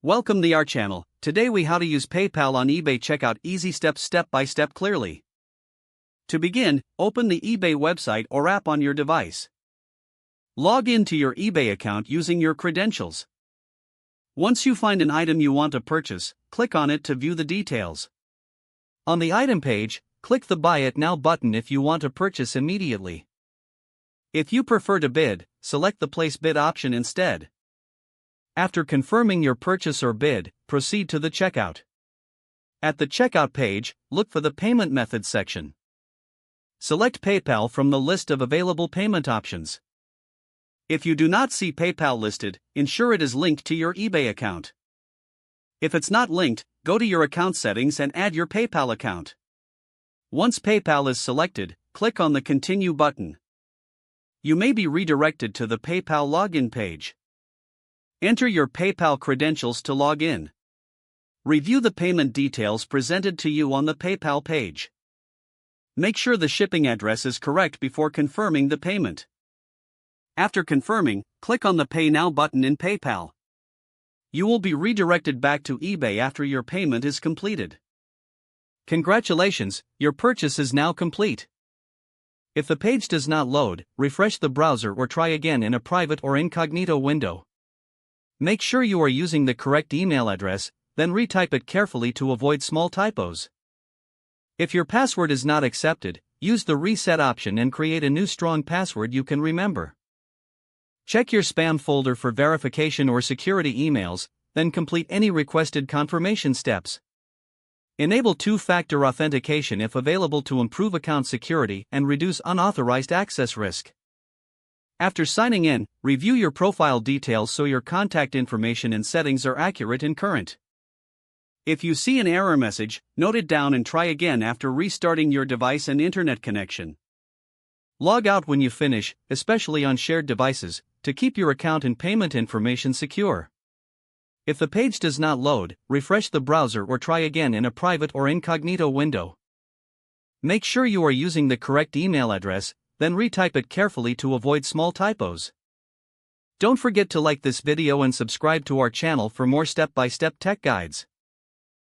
Welcome to our channel. Today we how to use PayPal on eBay. Check out easy steps step by step clearly. To begin, open the eBay website or app on your device. Log into your eBay account using your credentials. Once you find an item you want to purchase, click on it to view the details. On the item page, click the Buy It Now button if you want to purchase immediately. If you prefer to bid, select the Place Bid option instead. After confirming your purchase or bid, proceed to the checkout. At the checkout page, look for the Payment Methods section. Select PayPal from the list of available payment options. If you do not see PayPal listed, ensure it is linked to your eBay account. If it's not linked, go to your account settings and add your PayPal account. Once PayPal is selected, click on the Continue button. You may be redirected to the PayPal login page. Enter your PayPal credentials to log in. Review the payment details presented to you on the PayPal page. Make sure the shipping address is correct before confirming the payment. After confirming, click on the Pay Now button in PayPal. You will be redirected back to eBay after your payment is completed. Congratulations, your purchase is now complete. If the page does not load, refresh the browser or try again in a private or incognito window. Make sure you are using the correct email address, then retype it carefully to avoid small typos. If your password is not accepted, use the Reset option and create a new strong password you can remember. Check your spam folder for verification or security emails, then complete any requested confirmation steps. Enable two-factor authentication if available to improve account security and reduce unauthorized access risk. After signing in, review your profile details so your contact information and settings are accurate and current. If you see an error message, note it down and try again after restarting your device and internet connection. Log out when you finish, especially on shared devices, to keep your account and payment information secure. If the page does not load, refresh the browser or try again in a private or incognito window. Make sure you are using the correct email address, then retype it carefully to avoid small typos. Don't forget to like this video and subscribe to our channel for more step-by-step tech guides.